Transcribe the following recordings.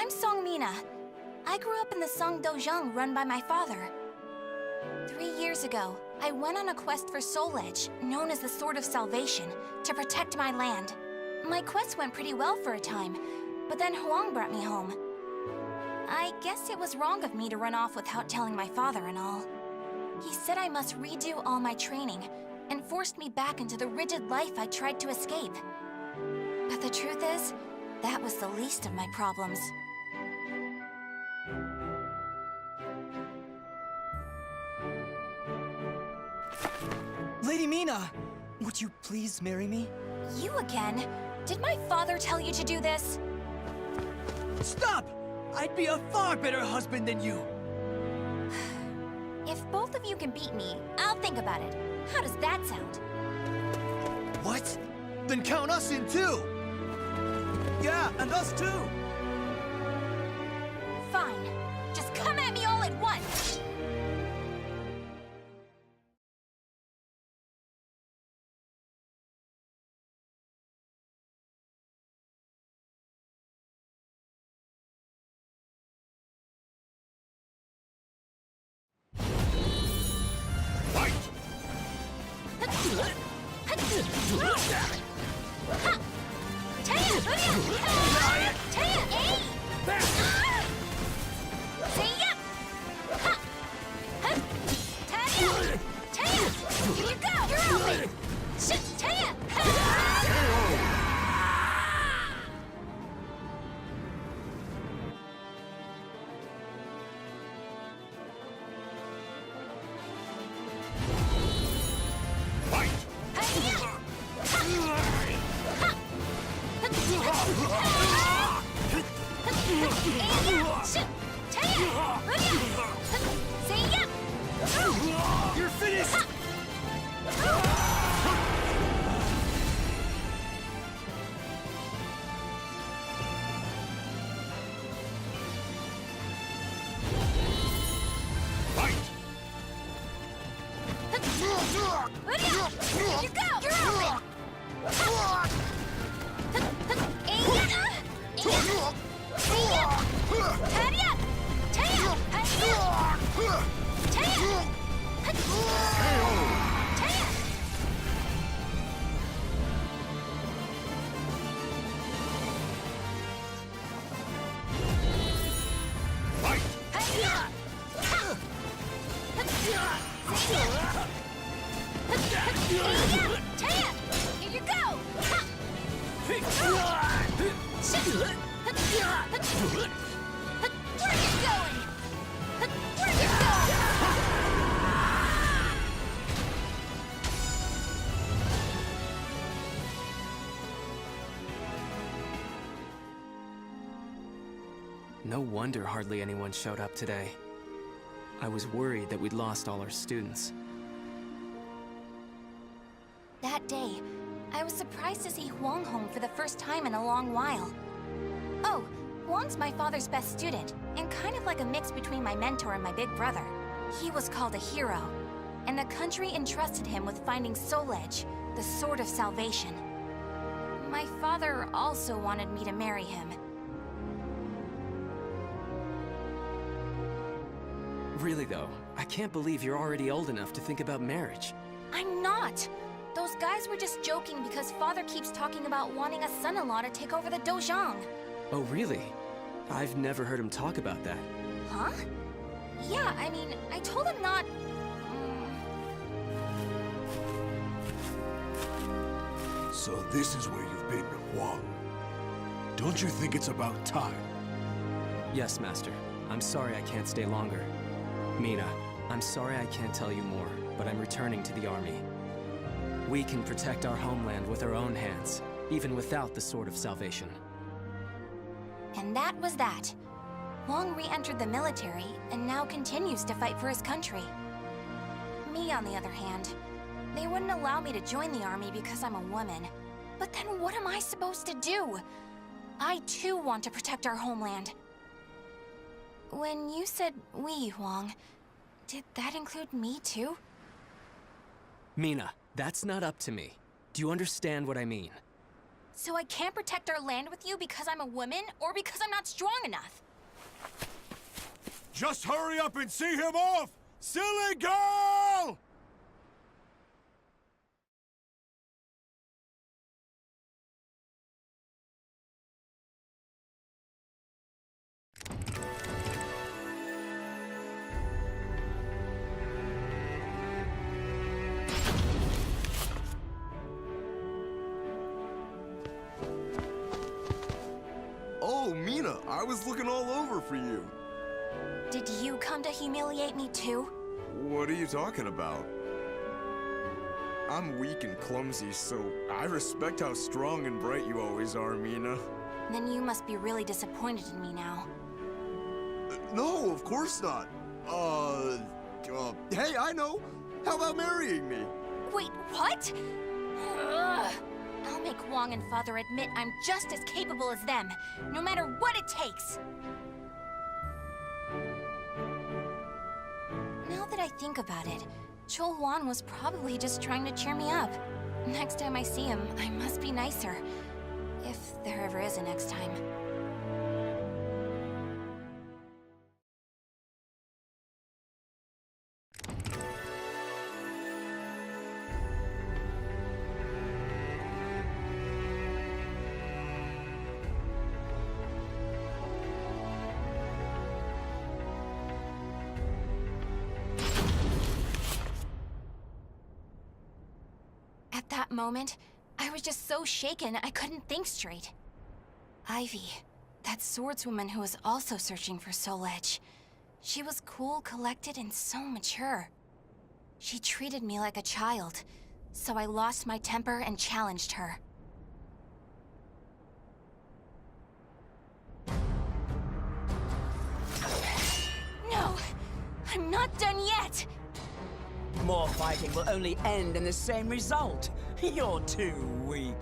I'm Seong Mi-na. I grew up in the Song Dojang run by my father. 3 years ago, I went on a quest for Soul Edge, known as the Sword of Salvation, to protect my land. My quest went pretty well for a time, but then Huang brought me home. I guess it was wrong of me to run off without telling my father and all. He said I must redo all my training, and forced me back into the rigid life I tried to escape. But the truth is, that was the least of my problems. Lady Mina! Would you please marry me? You again? Did my father tell you to do this? Stop! I'd be a far better husband than you! If both of you can beat me, I'll think about it. How does that sound? What? Then count us in too! Yeah, and us too! Fine. Just come at me all at once! You're finished! No wonder hardly anyone showed up today. I was worried that we'd lost all our students. That day, I was surprised to see Huang home for the first time in a long while. Oh, Huang's my father's best student, and kind of like a mix between my mentor and my big brother. He was called a hero, and the country entrusted him with finding Soul Edge, the Sword of Salvation. My father also wanted me to marry him. Really though, I can't believe you're already old enough to think about marriage. I'm not! Those guys were just joking because father keeps talking about wanting a son-in-law to take over the Dojang. Oh really? I've never heard him talk about that. Huh? Yeah, I mean, I told him not... So this is where you've been, Huang. Don't you think it's about time? Yes, Master. I'm sorry I can't stay longer. Mina, I'm sorry I can't tell you more, but I'm returning to the army. We can protect our homeland with our own hands, even without the Sword of Salvation. And that was that. Huang re-entered the military, and now continues to fight for his country. Me, on the other hand, they wouldn't allow me to join the army because I'm a woman. But then what am I supposed to do? I too want to protect our homeland. When you said we, Huang, did that include me too? Mina, that's not up to me. Do you understand what I mean? So I can't protect our land with you because I'm a woman or because I'm not strong enough? Just hurry up and see him off! Silly girl! Oh, Mi-na, I was looking all over for you. Did you come to humiliate me too? What are you talking about? I'm weak and clumsy, so I respect how strong and bright you always are, Mi-na. Then you must be really disappointed in me now. No, of course not. Hey, I know. How about marrying me? Wait, what? Ugh. I'll make Wong and Father admit I'm just as capable as them, no matter what it takes. Now that I think about it, Chol Wan was probably just trying to cheer me up. Next time I see him, I must be nicer. If there ever is a next time. At that moment, I was just so shaken I couldn't think straight. Ivy, that swordswoman who was also searching for Soul Edge. She was cool, collected, and so mature. She treated me like a child, so I lost my temper and challenged her. No! I'm not done yet! More fighting will only end in the same result. You're too weak.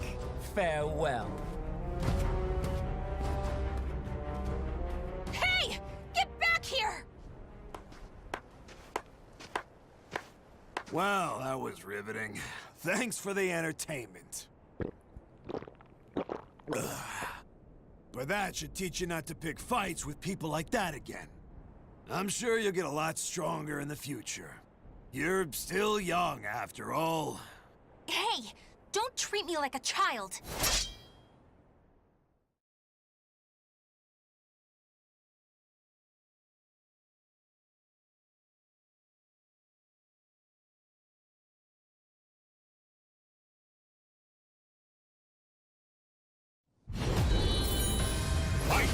Farewell. Hey! Get back here! Well, that was riveting. Thanks for the entertainment. Ugh. But that should teach you not to pick fights with people like that again. I'm sure you'll get a lot stronger in the future. You're still young, after all. Hey! Don't treat me like a child! Fight!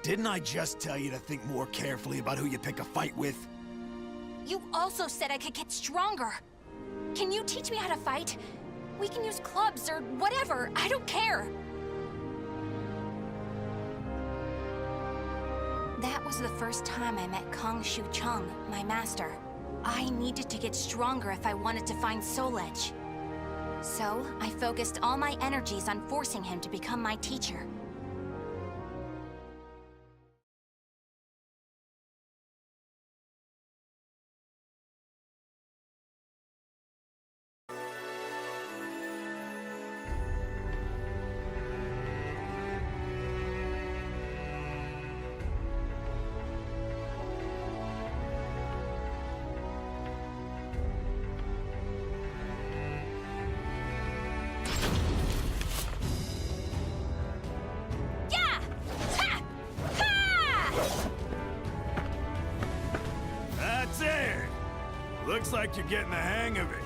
Didn't I just tell you to think more carefully about who you pick a fight with? You also said I could get stronger. Can you teach me how to fight? We can use clubs or whatever. I don't care. That was the first time I met Kong Shu Chung, my master. I needed to get stronger if I wanted to find Soul Edge. So, I focused all my energies on forcing him to become my teacher. That's it! Looks like you're getting the hang of it.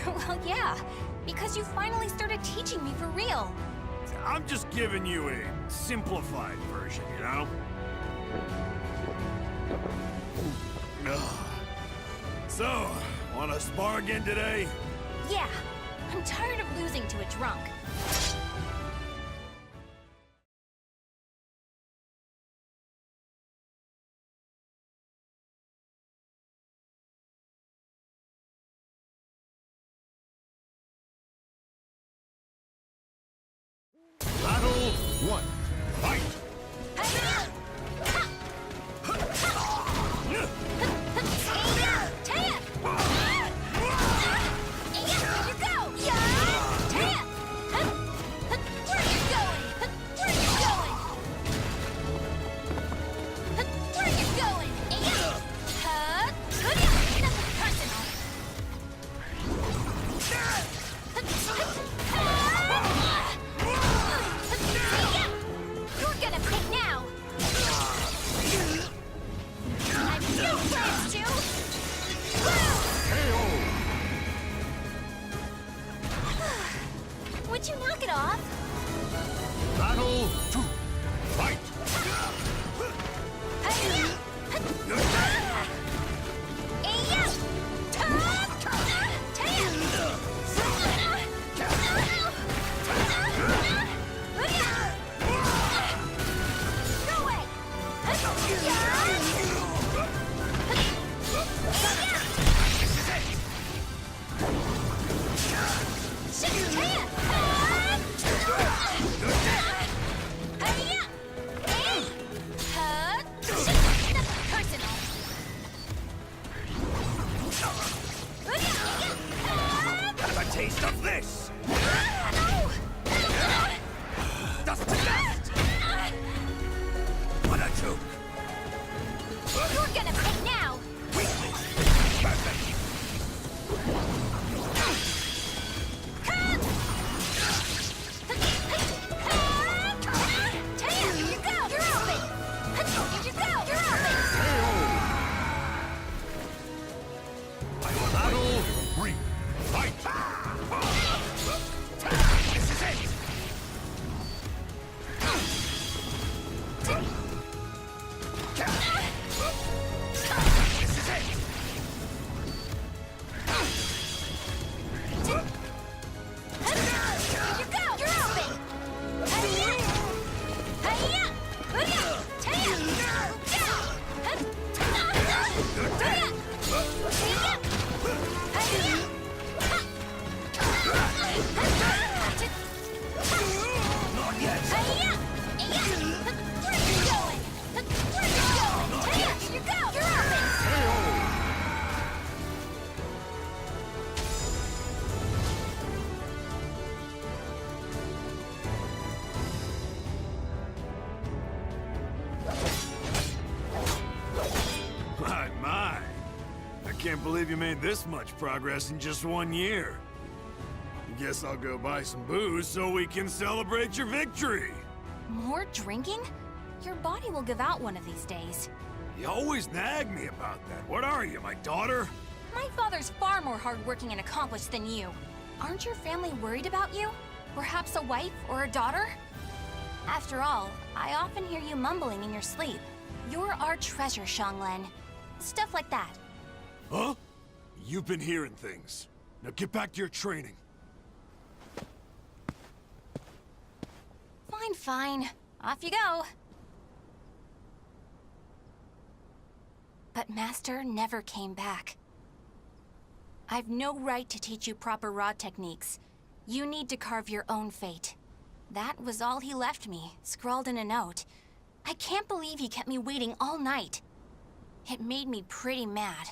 Well, yeah, because you finally started teaching me for real. I'm just giving you a simplified version, you know? Ugh. So, wanna spar again today? Yeah, I'm tired of losing to a drunk. Battle 1. Fight! You're gonna pay now! I've no plans to! Would you knock it off? Battle 2. Fight! A taste of this! Dust to dust! What a joke! You're gonna pay now! Perfect! Battle 3. Fight! This is it! This is it! Not yet! My. I can't believe you made this much progress in just 1 year. Guess I'll go buy some booze so we can celebrate your victory. More drinking? Your body will give out one of these days. You always nag me about that. What are you, my daughter? My father's far more hardworking and accomplished than you. Aren't your family worried about you? Perhaps a wife or a daughter? After all, I often hear you mumbling in your sleep. You're our treasure, Xianglen. Stuff like that. Huh? You've been hearing things. Now get back to your training. Fine, fine. Off you go. But Master never came back. I've no right to teach you proper rod techniques. You need to carve your own fate. That was all he left me, scrawled in a note. I can't believe he kept me waiting all night. It made me pretty mad.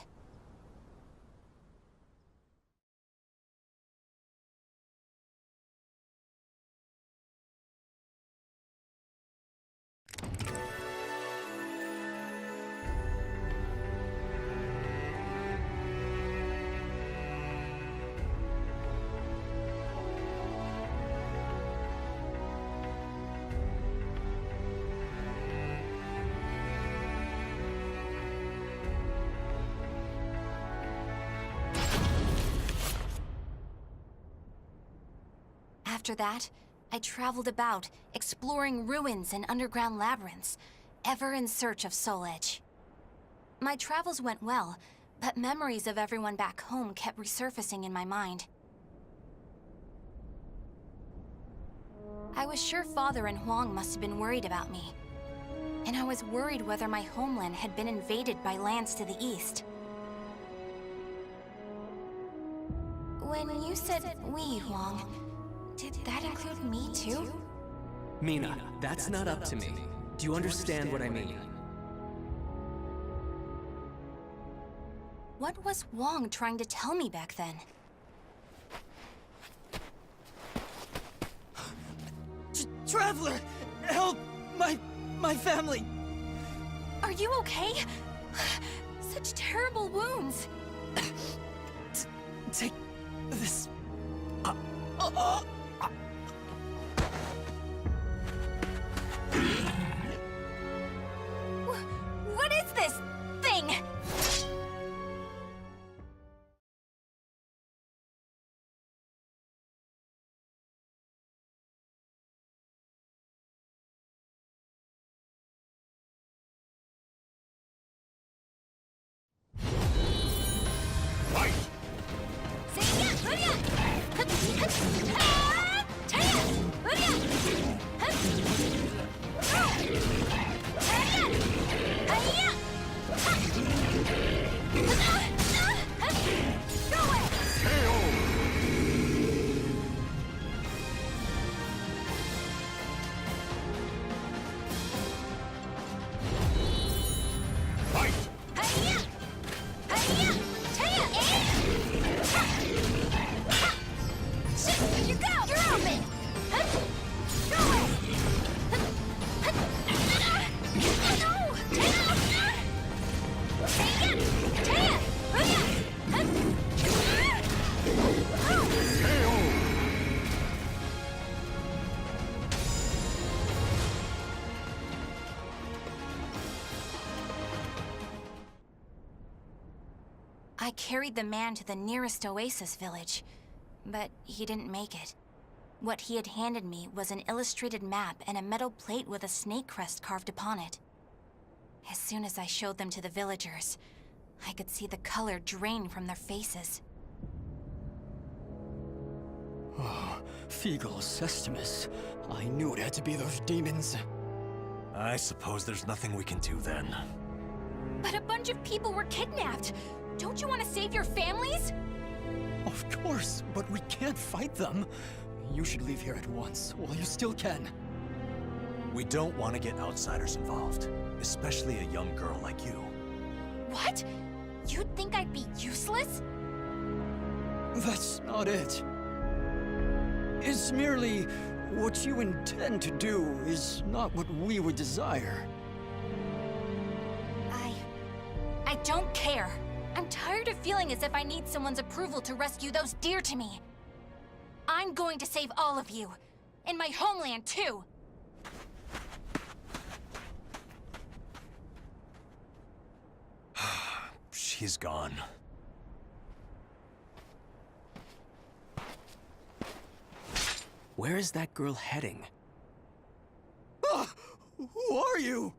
After that, I traveled about, exploring ruins and underground labyrinths, ever in search of Soul Edge. My travels went well, But memories of everyone back home kept resurfacing in my mind. I was sure Father and Huang must have been worried about me. And I was worried whether my homeland had been invaded by lands to the east. When you said we, Huang, did that include me too? Mi-na, that's not up to me. Do you understand what I mean? What was Huang trying to tell me back then? Traveler! Help! My family! Are you okay? Such terrible wounds. Take this. What is this thing? I carried the man to the nearest oasis village, but he didn't make it. What he had handed me was an illustrated map and a metal plate with a snake crest carved upon it. As soon as I showed them to the villagers, I could see the color drain from their faces. Oh, Figo Sestimus. I knew it had to be those demons. I suppose there's nothing we can do then. But a bunch of people were kidnapped! Don't you want to save your families? Of course, but we can't fight them. You should leave here at once, while you still can. We don't want to get outsiders involved, especially a young girl like you. What? You'd think I'd be useless? That's not it. It's merely what you intend to do is not what we would desire. I don't care. I'm tired of feeling as if I need someone's approval to rescue those dear to me. I'm going to save all of you. And my homeland, too. She's gone. Where is that girl heading? Ah! Who are you?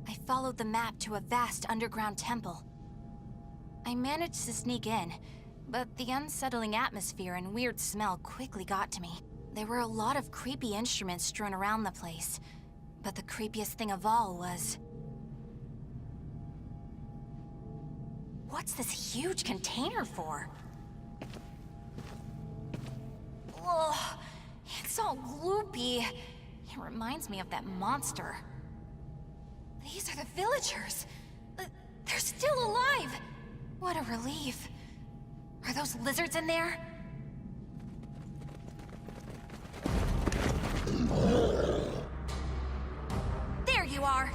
I followed the map to a vast underground temple. I managed to sneak in, but the unsettling atmosphere and weird smell quickly got to me. There were a lot of creepy instruments strewn around the place, but the creepiest thing of all was... What's this huge container for? Ugh, it's all gloopy. It reminds me of that monster. These are the villagers. They're still alive. What a relief. Are those lizards in there? There you are.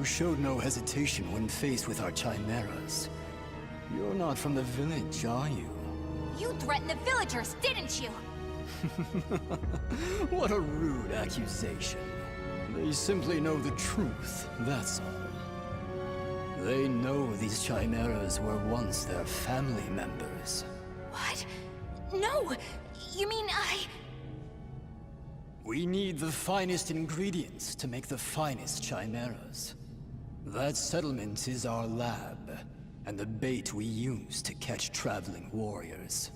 You showed no hesitation when faced with our chimeras. You're not from the village, are you? You threatened the villagers, didn't you? What a rude accusation. They simply know the truth, that's all. They know these chimeras were once their family members. What? No! You mean We need the finest ingredients to make the finest chimeras. That settlement is our lab, and the bait we use to catch traveling warriors.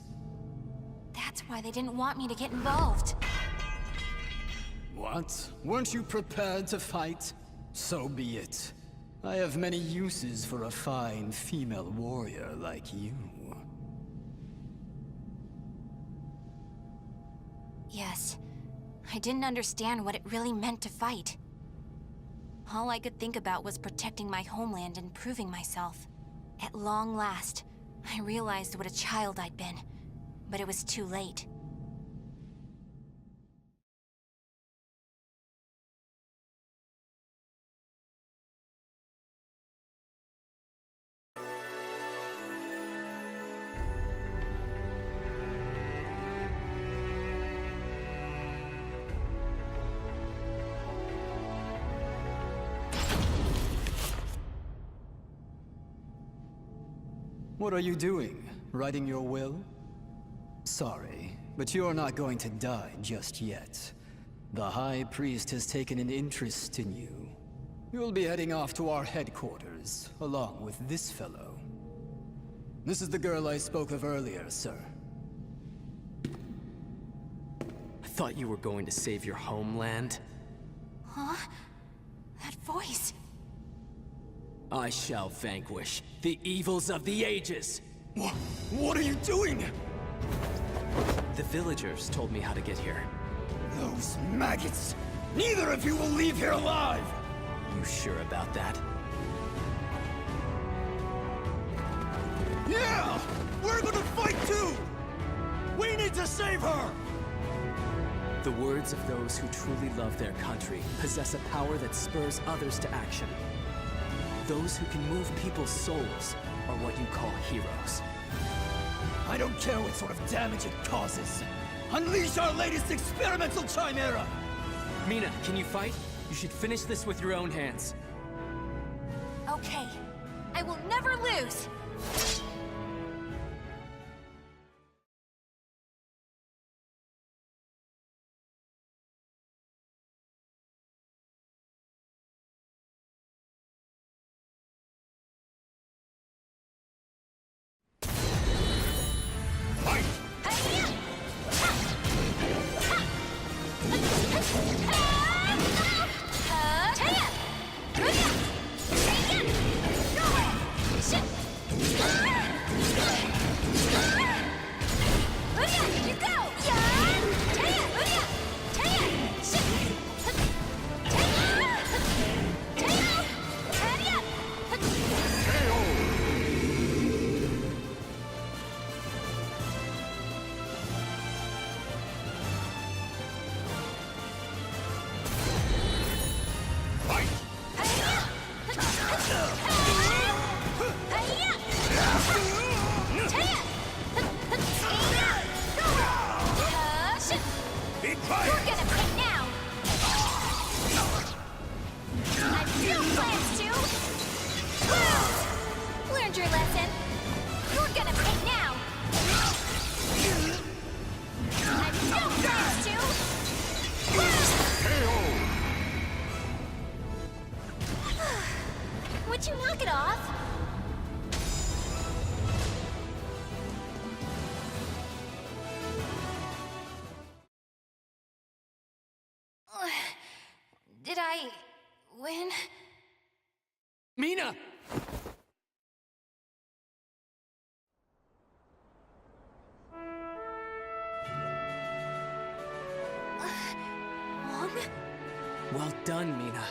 That's why they didn't want me to get involved. What? Weren't you prepared to fight? So be it. I have many uses for a fine female warrior like you. Yes. I didn't understand what it really meant to fight. All I could think about was protecting my homeland and proving myself. At long last, I realized what a child I'd been, but it was too late. What are you doing? Writing your will? Sorry, but you're not going to die just yet. The High Priest has taken an interest in you. You'll be heading off to our headquarters, along with this fellow. This is the girl I spoke of earlier, sir. I thought you were going to save your homeland. Huh? That voice... I shall vanquish the evils of the ages! What are you doing? The villagers told me how to get here. Those maggots! Neither of you will leave here alive! You sure about that? Yeah! We're gonna fight too! We need to save her! The words of those who truly love their country possess a power that spurs others to action. Those who can move people's souls are what you call heroes. I don't care what sort of damage it causes. Unleash our latest experimental chimera! Mi-na, can you fight? You should finish this with your own hands. Okay. I will never lose! Would you knock it off? Did I win? Mi-na! Mom? Well done, Mi-na.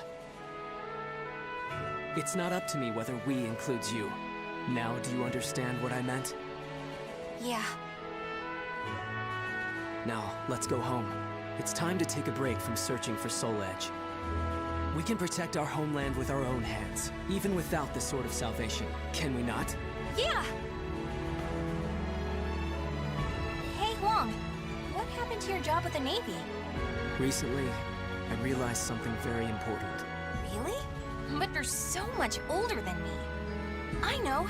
It's not up to me whether we includes you. Now, do you understand what I meant? Yeah. Now, let's go home. It's time to take a break from searching for Soul Edge. We can protect our homeland with our own hands, even without the Sword of Salvation, can we not? Yeah! Hey, Huang. What happened to your job with the Navy? Recently, I realized something very important. Really? But you're so much older than me. I know.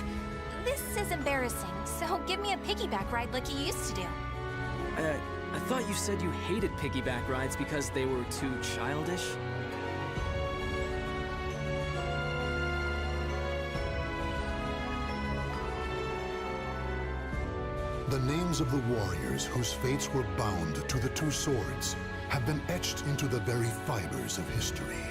This is embarrassing, so give me a piggyback ride like you used to do. I thought you said you hated piggyback rides because they were too childish? The names of the warriors whose fates were bound to the two swords have been etched into the very fibers of history.